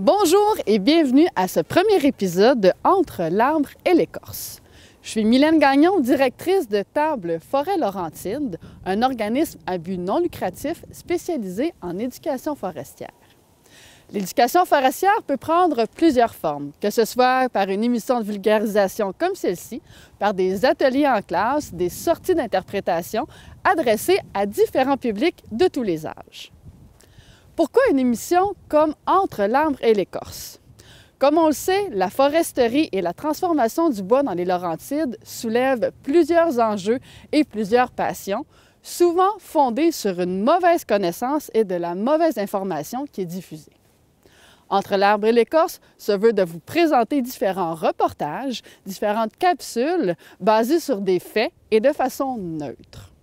Bonjour et bienvenue à ce premier épisode de Entre l'arbre et l'écorce. Je suis Mylène Gagnon, directrice de Table Forêt Laurentide, un organisme à but non lucratif spécialisé en éducation forestière. L'éducation forestière peut prendre plusieurs formes, que ce soit par une émission de vulgarisation comme celle-ci, par des ateliers en classe, des sorties d'interprétation adressées à différents publics de tous les âges. Pourquoi une émission comme Entre l'arbre et l'écorce? Comme on le sait, la foresterie et la transformation du bois dans les Laurentides soulèvent plusieurs enjeux et plusieurs passions, souvent fondées sur une mauvaise connaissance et de la mauvaise information qui est diffusée. Entre l'arbre et l'écorce se veut de vous présenter différents reportages, différentes capsules basées sur des faits et de façon neutre.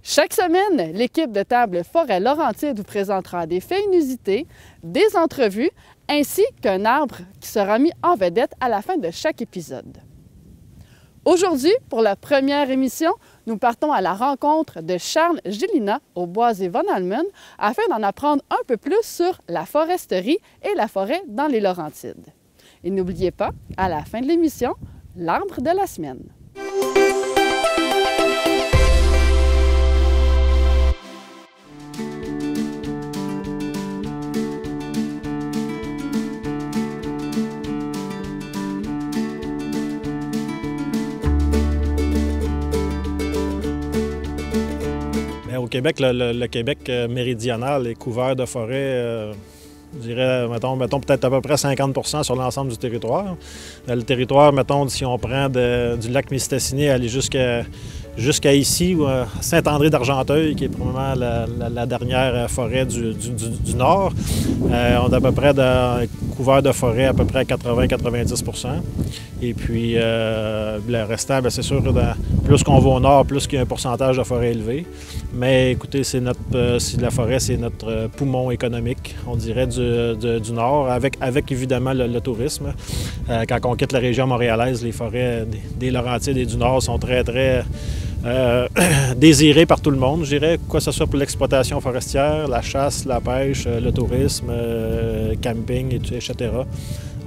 Chaque semaine, l'équipe de Table Forêt Laurentide vous présentera des faits inusités, des entrevues, ainsi qu'un arbre qui sera mis en vedette à la fin de chaque épisode. Aujourd'hui, pour la première émission, nous partons à la rencontre de Charles Gélina au Boisé Von Allmen afin d'en apprendre un peu plus sur la foresterie et la forêt dans les Laurentides. Et n'oubliez pas, à la fin de l'émission, l'arbre de la semaine. Au Québec, le Québec méridional est couvert de forêts, je dirais, mettons peut-être à peu près 50 sur l'ensemble du territoire. Le territoire, mettons, si on prend du lac Mistassini, aller jusqu'à ici, Saint-André d'Argenteuil, qui est probablement la dernière forêt du nord. On est à peu près couvert de forêt à peu près à 80-90 Et puis, le restant, bien, c'est sûr, plus qu'on va au nord, plus qu'il y a un pourcentage de forêt élevé. Mais écoutez, la forêt, c'est notre poumon économique, on dirait, du nord, avec évidemment le tourisme. Quand on quitte la région montréalaise, les forêts des Laurentides et du nord sont très désirées par tout le monde, je dirais, que ce soit pour l'exploitation forestière, la chasse, la pêche, le tourisme, camping, etc.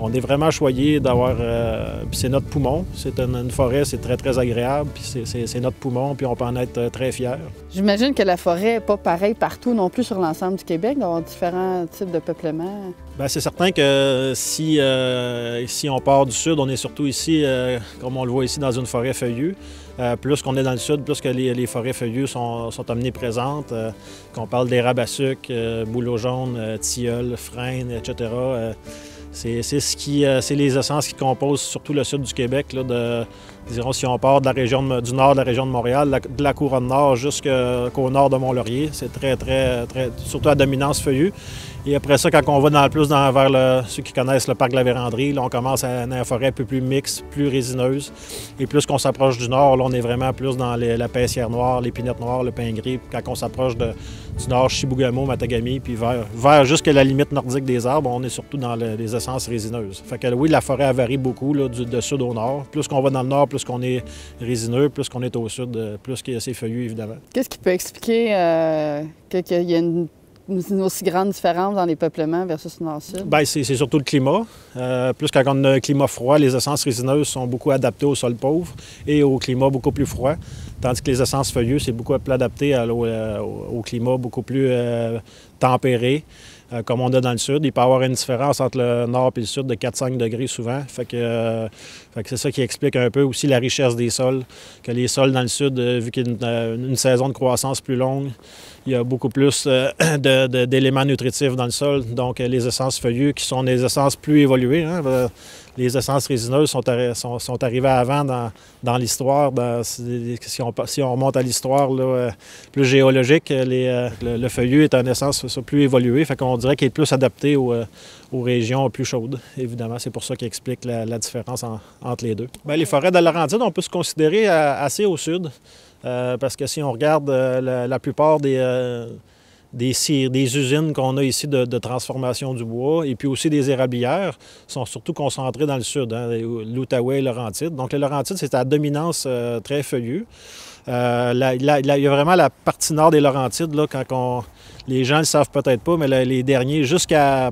On est vraiment choyé d'avoir... puis c'est notre poumon. C'est une forêt, c'est très agréable. Puis c'est notre poumon, puis on peut en être très fiers. J'imagine que la forêt n'est pas pareille partout non plus sur l'ensemble du Québec, d'avoir différents types de peuplement. Bien, c'est certain que si on part du sud, on est surtout ici, comme on le voit ici, dans une forêt feuillue. Plus qu'on est dans le sud, plus que les forêts feuillues sont omniprésentes. Qu'on parle d'érable à sucre, bouleau jaune, tilleul, frêne, etc. C'est les essences qui composent surtout le sud du Québec. Là, disons, si on part de la région du nord de la région de Montréal, de la couronne nord jusqu'au nord de Mont-Laurier, c'est très, surtout à dominance feuillue. Et après ça, quand on va plus vers ceux qui connaissent le parc de la Vérandrie, là, on commence à une forêt un peu plus mixte, plus résineuse. Et plus qu'on s'approche du nord, là, on est vraiment plus dans la paissière noire, l'épinette noire, le pin gris. Quand on s'approche du nord, Chibougamau, Matagami, puis vers jusqu'à la limite nordique des arbres, on est surtout dans les essences résineuses. Fait que oui, la forêt varie beaucoup là, de sud au nord. Plus qu'on va dans le nord, plus qu'on est résineux, plus qu'on est au sud, plus qu'il y a ces feuillus, évidemment. Qu'est-ce qui peut expliquer qu'il y a une aussi grande différence dans les peuplements versus le nord-sud? Bien, c'est surtout le climat. Plus quand on a un climat froid, les essences résineuses sont beaucoup adaptées au sol pauvre et au climat beaucoup plus froid. Tandis que les essences feuilleuses, c'est beaucoup plus adapté au climat beaucoup plus tempéré, comme on a dans le sud. Il peut y avoir une différence entre le nord et le sud de 4-5 degrés souvent. Fait que c'est ça qui explique un peu aussi la richesse des sols. Que les sols dans le sud, vu qu'il y a une saison de croissance plus longue, il y a beaucoup plus d'éléments nutritifs dans le sol. Donc, les essences feuillues qui sont des essences plus évoluées. Hein, les essences résineuses sont arrivées avant dans l'histoire. Si on remonte à l'histoire plus géologique, le feuillu est une essence plus évoluée. Fait qu'on dirait qu'il est plus adapté aux régions plus chaudes. Évidemment, c'est pour ça qu'il explique la différence entre les deux. Bien, les forêts de Laurentides, on peut se considérer assez au sud. Parce que si on regarde la plupart des usines qu'on a ici de transformation du bois et puis aussi des érablières sont surtout concentrées dans le sud, hein, l'Outaouais et Laurentides. Donc, les Laurentides, c'est à dominance très feuillue. Il y a vraiment la partie nord des Laurentides, là, les gens ne le savent peut-être pas, mais les derniers,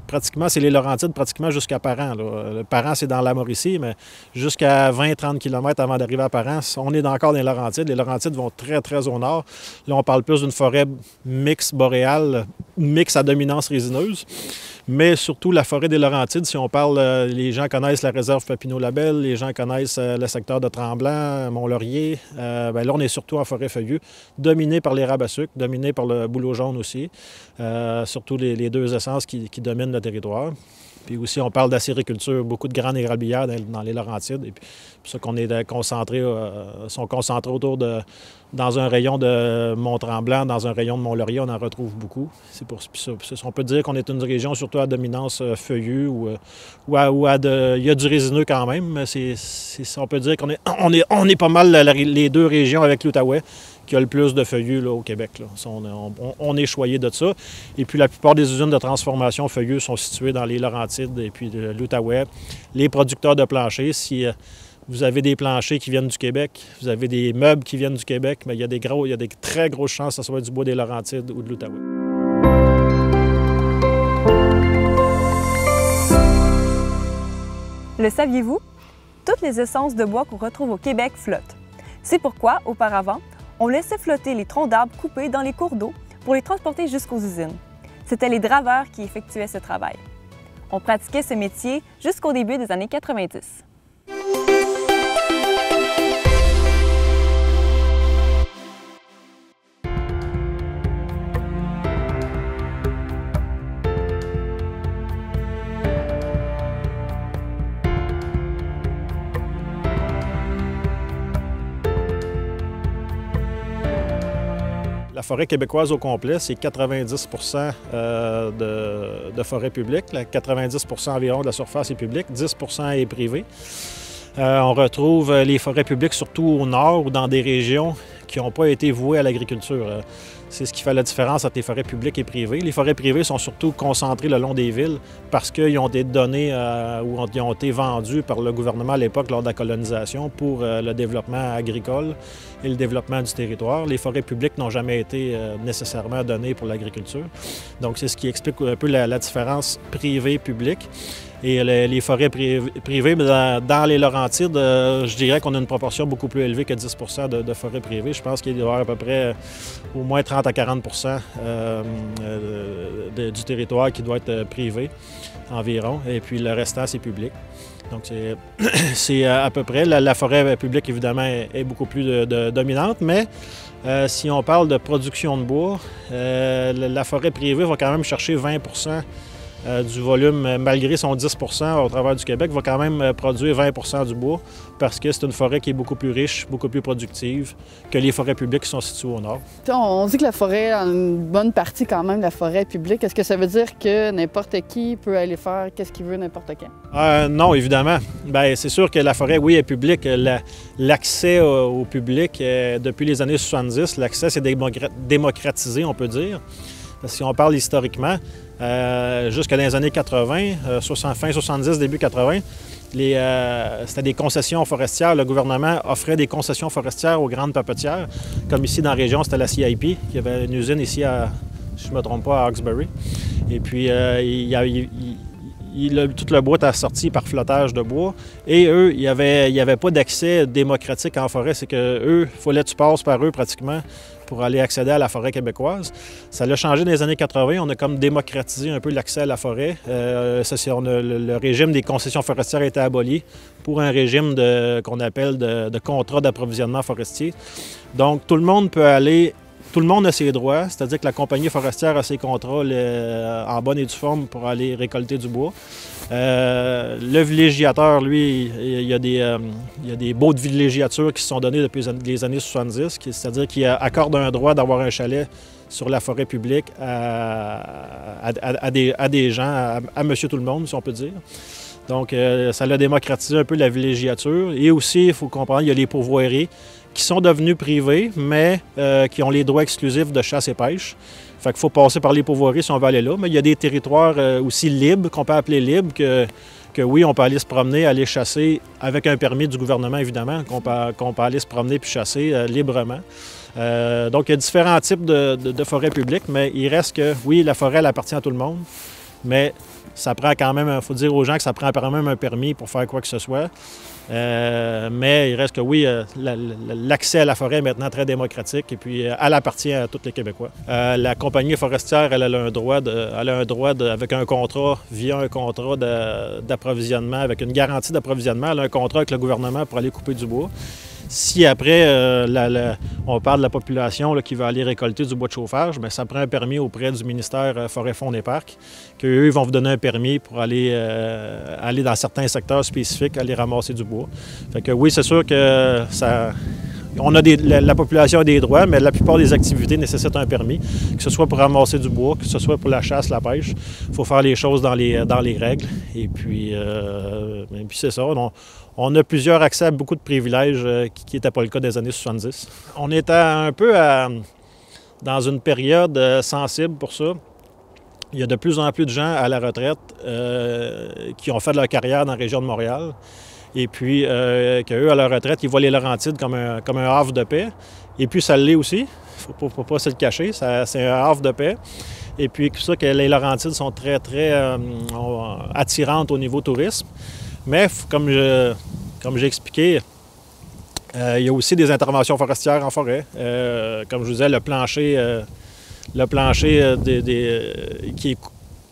pratiquement, c'est les Laurentides, pratiquement jusqu'à Parent. Le Parent, c'est dans la Mauricie, mais jusqu'à 20-30 km avant d'arriver à Parent, on est encore dans les Laurentides. Les Laurentides vont très, très au nord. Là, on parle plus d'une forêt mixte boréale, mixte à dominance résineuse. Mais surtout, la forêt des Laurentides, si on parle, les gens connaissent la réserve Papineau-Labelle, les gens connaissent le secteur de Tremblant, Mont-Laurier. Là, on est surtout en forêt feuillue, dominé par les rabat-sucre, dominé par le bouleau jaune aussi. Surtout les deux essences qui dominent le territoire. Puis aussi, on parle d'acériculture, beaucoup de grandes érablières dans les Laurentides. Et puis, c'est pour ça qu'on est sont concentrés dans un rayon de Mont-Tremblant, dans un rayon de Mont-Laurier, on en retrouve beaucoup. C'est pour ça. On peut dire qu'on est une région surtout à dominance feuillue il y a du résineux quand même, mais on peut dire qu'on est pas mal les deux régions avec l'Outaouais qui a le plus de feuillus là, au Québec. Là. On est choyé de ça. Et puis la plupart des usines de transformation feuillus sont situées dans les Laurentides et puis l'Outaouais. Les producteurs de planchers, si vous avez des planchers qui viennent du Québec, vous avez des meubles qui viennent du Québec, mais il y a des très grosses chances que ce soit du bois des Laurentides ou de l'Outaouais. Le saviez-vous? Toutes les essences de bois qu'on retrouve au Québec flottent. C'est pourquoi, auparavant, on laissait flotter les troncs d'arbres coupés dans les cours d'eau pour les transporter jusqu'aux usines. C'était les draveurs qui effectuaient ce travail. On pratiquait ce métier jusqu'au début des années 90. La forêt québécoise au complet, c'est 90 de forêt publique. 90 environ de la surface est publique, 10 est privé. On retrouve les forêts publiques surtout au nord ou dans des régions qui n'ont pas été vouées à l'agriculture. C'est ce qui fait la différence entre les forêts publiques et privées. Les forêts privées sont surtout concentrées le long des villes parce qu'ils ont été donnés ou ils ont été vendus par le gouvernement à l'époque lors de la colonisation pour le développement agricole et le développement du territoire. Les forêts publiques n'ont jamais été nécessairement données pour l'agriculture. Donc, c'est ce qui explique un peu la différence privée-publique. Et les forêts privées, dans les Laurentides, je dirais qu'on a une proportion beaucoup plus élevée que 10 de forêts privées. Je pense qu'il doit y avoir à peu près au moins 30 à 40 du territoire qui doit être privé environ. Et puis le restant, c'est public. Donc, c'est à peu près. La forêt publique, évidemment, est beaucoup plus dominante, mais si on parle de production de bois, la forêt privée va quand même chercher 20 du volume, malgré son 10 au travers du Québec, va quand même produire 20 du bois parce que c'est une forêt qui est beaucoup plus riche, beaucoup plus productive que les forêts publiques qui sont situées au nord. On dit que la forêt, en une bonne partie quand même, la forêt publique, est-ce que ça veut dire que n'importe qui peut aller faire qu'est-ce qu'il veut n'importe quand? Non, évidemment. Bien, c'est sûr que la forêt, oui, est publique. L'accès au public, depuis les années 70, l'accès s'est démocratisé, on peut dire. Parce que si on parle historiquement, jusqu'à dans les années 80, fin 70, début 80, c'était des concessions forestières. Le gouvernement offrait des concessions forestières aux grandes papetières. Comme ici dans la région, c'était la CIP, qui avait une usine ici, si je ne me trompe pas, à Hawkesbury. Et puis, tout le bois était sorti par flottage de bois. Et eux, il n'y avait pas d'accès démocratique en forêt. C'est que eux, il fallait que tu passes par eux pratiquement pour aller accéder à la forêt québécoise. Ça l'a changé dans les années 80. On a comme démocratisé un peu l'accès à la forêt. Le régime des concessions forestières a été aboli pour un régime qu'on appelle de contrat d'approvisionnement forestier. Donc, tout le monde peut aller. Tout le monde a ses droits, c'est-à-dire que la compagnie forestière a ses contrats en bonne et due forme pour aller récolter du bois. Le villégiateur, lui, il y a des baux de villégiature qui se sont donnés depuis les années 70, c'est-à-dire qu'il accorde un droit d'avoir un chalet sur la forêt publique à des gens, à monsieur tout le monde, si on peut dire. Donc, ça l'a démocratisé un peu la villégiature. Et aussi, il faut comprendre, il y a les pourvoiries qui sont devenus privés, mais qui ont les droits exclusifs de chasse et pêche. Fait qu'il faut passer par les pourvoiries si on veut aller là. Mais il y a des territoires aussi libres, qu'on peut appeler libres, que que oui, on peut aller se promener, aller chasser avec un permis du gouvernement, évidemment, qu'on peut aller se promener puis chasser librement. Donc, il y a différents types de forêts publiques, mais il reste que, oui, la forêt, elle appartient à tout le monde, mais ça prend quand même, il faut dire aux gens que ça prend quand même un permis pour faire quoi que ce soit. Mais il reste que oui, l'accès à la forêt est maintenant très démocratique et puis elle appartient à tous les Québécois. La compagnie forestière, elle a un droit, avec un contrat, via un contrat d'approvisionnement, avec une garantie d'approvisionnement, elle a un contrat avec le gouvernement pour aller couper du bois. Si après, on parle de la population là, qui va aller récolter du bois de chauffage, bien, ça prend un permis auprès du ministère Forêt, Fonds et Parcs, qu'eux vont vous donner un permis pour aller dans certains secteurs spécifiques, aller ramasser du bois. Fait que oui, c'est sûr que on a la population a des droits, mais la plupart des activités nécessitent un permis, que ce soit pour ramasser du bois, que ce soit pour la chasse, la pêche. Il faut faire les choses dans les règles. Et puis c'est ça. On a plusieurs accès à beaucoup de privilèges qui n'étaient pas le cas des années 70. On était un peu dans une période sensible pour ça. Il y a de plus en plus de gens à la retraite qui ont fait de leur carrière dans la région de Montréal. Et puis, qu'eux, à leur retraite, ils voient les Laurentides comme un havre de paix. Et puis, ça l'est aussi. Il ne faut pas se le cacher. C'est un havre de paix. Et puis, c'est ça que les Laurentides sont très, très attirantes au niveau tourisme. Mais, comme j'ai expliqué, il y a aussi des interventions forestières en forêt. Comme je vous disais, le plancher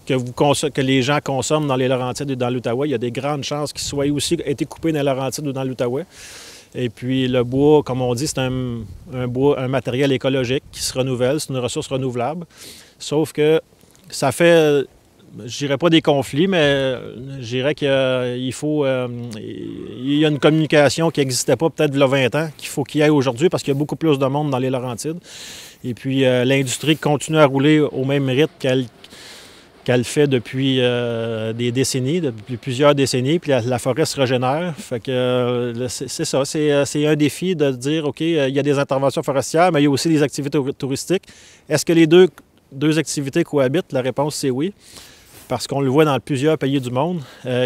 que les gens consomment dans les Laurentides et dans l'Outaouais, il y a des grandes chances qu'il soit aussi été coupé dans les Laurentides ou dans l'Outaouais. Et puis le bois, comme on dit, c'est un matériel écologique qui se renouvelle, c'est une ressource renouvelable. Sauf que ça fait, je dirais pas des conflits, mais je dirais qu'il y a une communication qui n'existait pas peut-être il y a 20 ans, qu'il faut qu'il y ait aujourd'hui parce qu'il y a beaucoup plus de monde dans les Laurentides. Et puis l'industrie continue à rouler au même rythme qu'elle fait depuis des décennies, depuis plusieurs décennies, puis la forêt se régénère. Fait que c'est ça, c'est un défi de dire, OK, il y a des interventions forestières, mais il y a aussi des activités touristiques. Est-ce que les deux activités cohabitent? La réponse, c'est oui. Parce qu'on le voit dans plusieurs pays du monde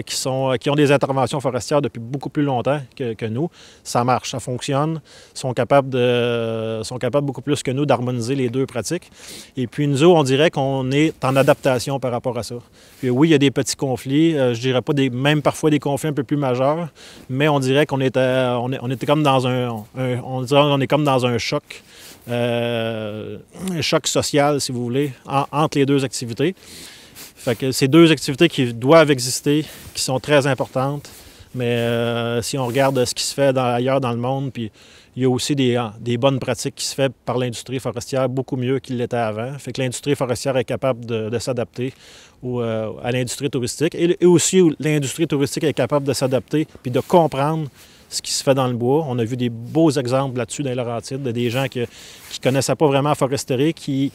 qui ont des interventions forestières depuis beaucoup plus longtemps que nous. Ça marche, ça fonctionne. Ils sont capables beaucoup plus que nous d'harmoniser les deux pratiques. Et puis nous, on dirait qu'on est en adaptation par rapport à ça. Puis oui, il y a des petits conflits, je dirais pas même parfois des conflits un peu plus majeurs, mais on dirait qu'on était comme dans on est comme dans un choc social, si vous voulez, entre les deux activités. Fait que c'est deux activités qui doivent exister, qui sont très importantes, mais si on regarde ce qui se fait ailleurs dans le monde, puis il y a aussi des bonnes pratiques qui se font par l'industrie forestière beaucoup mieux qu'il l'était avant. Fait que l'industrie forestière est capable de s'adapter à l'industrie touristique et aussi l'industrie touristique est capable de s'adapter puis de comprendre ce qui se fait dans le bois. On a vu des beaux exemples là-dessus dans les Laurentides, des gens qui ne connaissaient pas vraiment la foresterie, qui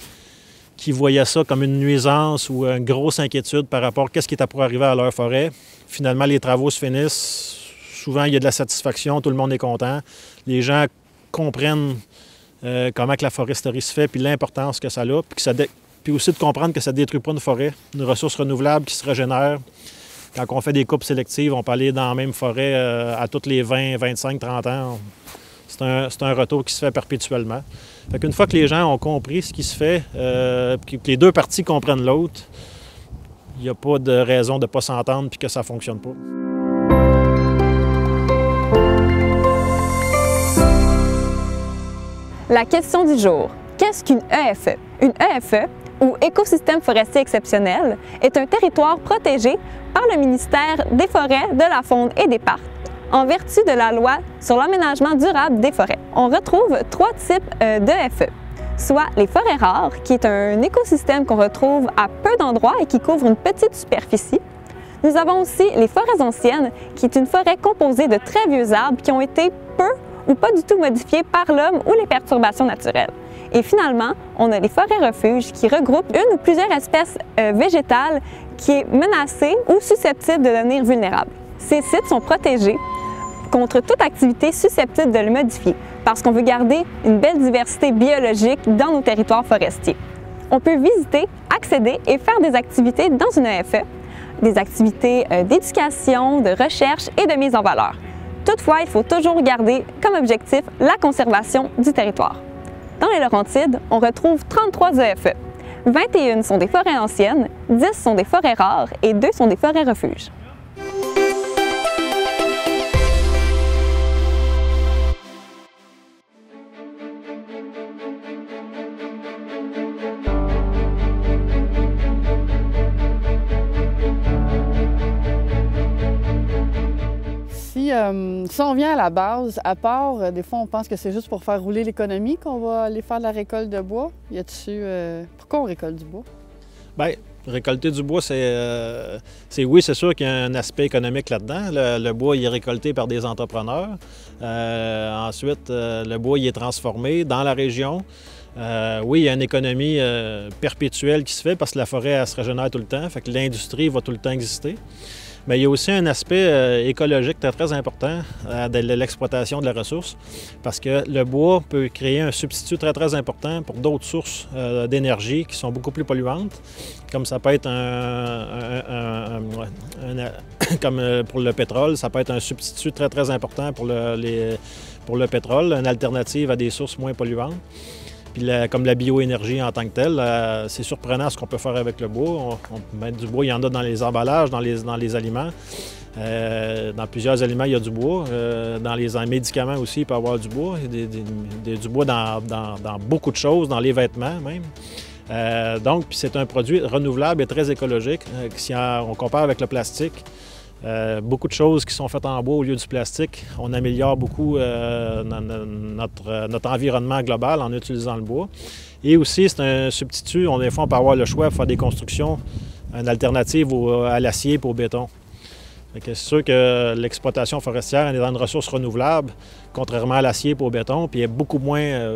voyaient ça comme une nuisance ou une grosse inquiétude par rapport à ce qui était pour arriver à leur forêt. Finalement, les travaux se finissent. Souvent, il y a de la satisfaction, tout le monde est content. Les gens comprennent comment que la foresterie se fait puis l'importance que ça a. Puis aussi de comprendre que ça ne détruit pas une forêt, une ressource renouvelable qui se régénère. Quand on fait des coupes sélectives, on peut aller dans la même forêt à toutes les 20, 25, 30 ans. C'est un retour qui se fait perpétuellement. Fait qu'une fois que les gens ont compris ce qui se fait, que les deux parties comprennent l'autre, il n'y a pas de raison de ne pas s'entendre et que ça ne fonctionne pas. La question du jour. Qu'est-ce qu'une EFE? Une EFE, ou écosystème forestier exceptionnel, est un territoire protégé par le ministère des Forêts, de la Faune et des Parcs, en vertu de la loi sur l'aménagement durable des forêts. On retrouve 3 types d'EFE, soit les forêts rares, qui est un écosystème qu'on retrouve à peu d'endroits et qui couvre une petite superficie. Nous avons aussi les forêts anciennes, qui est une forêt composée de très vieux arbres qui ont été peu ou pas du tout modifiés par l'homme ou les perturbations naturelles. Et finalement, on a les forêts refuges qui regroupent une ou plusieurs espèces végétales qui est menacée ou susceptible de devenir vulnérable. Ces sites sont protégés contre toute activité susceptible de le modifier parce qu'on veut garder une belle diversité biologique dans nos territoires forestiers. On peut visiter, accéder et faire des activités dans une EFE des activités d'éducation, de recherche et de mise en valeur. Toutefois, il faut toujours garder comme objectif la conservation du territoire. Dans les Laurentides, on retrouve 33 EFE. 21 sont des forêts anciennes, 10 sont des forêts rares et 2 sont des forêts refuges. Si on vient à la base, à part, des fois on pense que c'est juste pour faire rouler l'économie qu'on va aller faire de la récolte de bois. Y a-t-il pourquoi on récolte du bois? Bien, récolter du bois, oui, c'est sûr qu'il y a un aspect économique là-dedans. Le bois, il est récolté par des entrepreneurs. Ensuite, le bois, il est transformé dans la région. Oui, il y a une économie perpétuelle qui se fait parce que la forêt, elle se régénère tout le temps, fait que l'industrie va tout le temps exister. Mais il y a aussi un aspect écologique très important de l'exploitation de la ressource parce que le bois peut créer un substitut très important pour d'autres sources d'énergie qui sont beaucoup plus polluantes, comme ça peut être comme pour le pétrole, ça peut être un substitut très important pour le pétrole, une alternative à des sources moins polluantes. Puis comme la bioénergie en tant que telle, c'est surprenant ce qu'on peut faire avec le bois. On peut mettre du bois, il y en a dans les emballages, dans les aliments. Dans plusieurs aliments, il y a du bois. Dans les médicaments aussi, il peut y avoir du bois. Du bois dans beaucoup de choses, dans les vêtements même. Donc, c'est un produit renouvelable et très écologique. Si on compare avec le plastique, beaucoup de choses qui sont faites en bois au lieu du plastique. On améliore beaucoup notre environnement global en utilisant le bois. Et aussi, c'est un substitut. Des fois, on peut avoir le choix de faire des constructions, une alternative à l'acier et au béton. C'est sûr que l'exploitation forestière est une ressource renouvelable, contrairement à l'acier et au béton, puis elle est beaucoup moins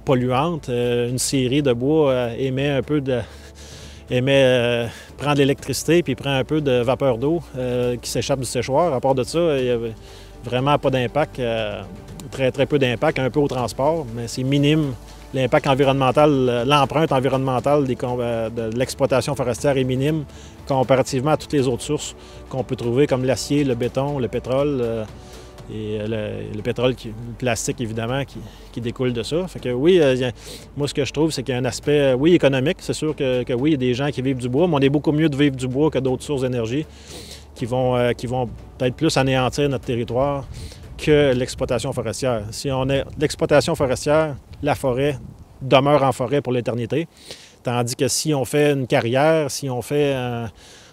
polluante. Une scierie de bois prend de l'électricité puis prend un peu de vapeur d'eau qui s'échappe du séchoir. À part de ça, il n'y a vraiment pas d'impact, très peu d'impact, un peu au transport, mais c'est minime. L'impact environnemental, l'empreinte environnementale de l'exploitation forestière est minime comparativement à toutes les autres sources qu'on peut trouver, comme l'acier, le béton, le pétrole et le pétrole, le plastique évidemment, qui découle de ça. Fait que oui, moi ce que je trouve, c'est qu'il y a un aspect, oui, économique. C'est sûr que oui, il y a des gens qui vivent du bois, mais on est beaucoup mieux de vivre du bois que d'autres sources d'énergie qui vont peut-être plus anéantir notre territoire que l'exploitation forestière. Si on est l'exploitation forestière, la forêt demeure en forêt pour l'éternité. Tandis que si on fait une carrière, si on fait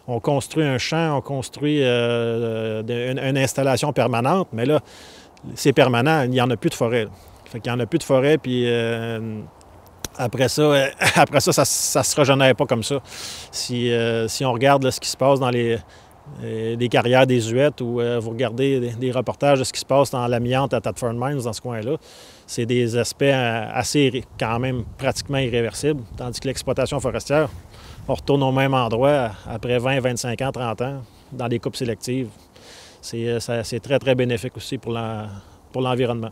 on construit un champ, on construit une installation permanente, mais là, c'est permanent, il n'y en a plus de forêt. Fait qu'il n'y en a plus de forêt, puis après ça, ça se régénère pas comme ça. Si on regarde là, ce qui se passe dans des carrières désuètes ou vous regardez des reportages de ce qui se passe dans l'amiante à Thetford Mines, dans ce coin-là, c'est des aspects assez, quand même, pratiquement irréversibles. Tandis que l'exploitation forestière, on retourne au même endroit après 20, 25 ans, 30 ans, dans des coupes sélectives. C'est très, très bénéfique aussi pour l'environnement.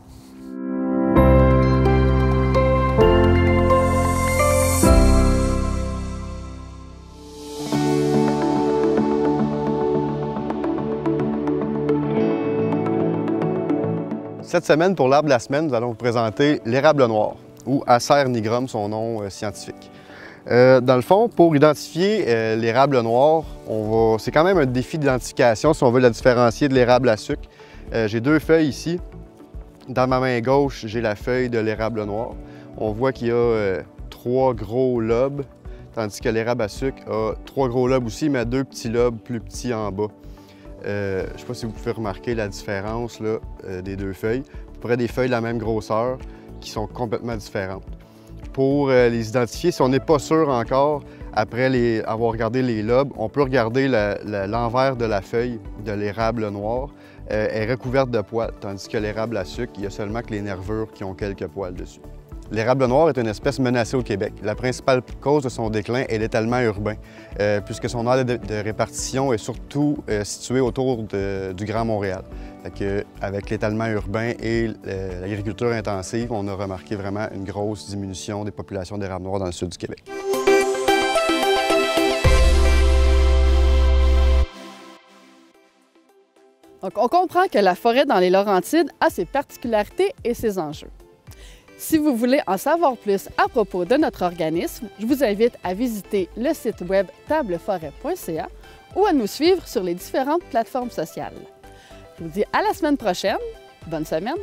Cette semaine, pour l'arbre de la semaine, nous allons vous présenter l'érable noir, ou Acer nigrum, son nom scientifique. Dans le fond, pour identifier l'érable noir, c'est quand même un défi d'identification si on veut la différencier de l'érable à sucre. J'ai deux feuilles ici. Dans ma main gauche, j'ai la feuille de l'érable noir. On voit qu'il y a 3 gros lobes, tandis que l'érable à sucre a 3 gros lobes aussi, mais 2 petits lobes plus petits en bas. Je ne sais pas si vous pouvez remarquer la différence là, des deux feuilles. À peu près des feuilles de la même grosseur qui sont complètement différentes. Pour les identifier, si on n'est pas sûr encore, après avoir regardé les lobes, on peut regarder l'envers de la feuille de l'érable noir. Elle est recouverte de poils, tandis que l'érable à sucre, il y a seulement que les nervures qui ont quelques poils dessus. L'érable noir est une espèce menacée au Québec. La principale cause de son déclin est l'étalement urbain, puisque son aire de répartition est surtout située autour du Grand Montréal. Avec l'étalement urbain et l'agriculture intensive, on a remarqué vraiment une grosse diminution des populations d'érable noir dans le sud du Québec. Donc, on comprend que la forêt dans les Laurentides a ses particularités et ses enjeux. Si vous voulez en savoir plus à propos de notre organisme, je vous invite à visiter le site web tableforêt.ca ou à nous suivre sur les différentes plateformes sociales. Je vous dis à la semaine prochaine. Bonne semaine!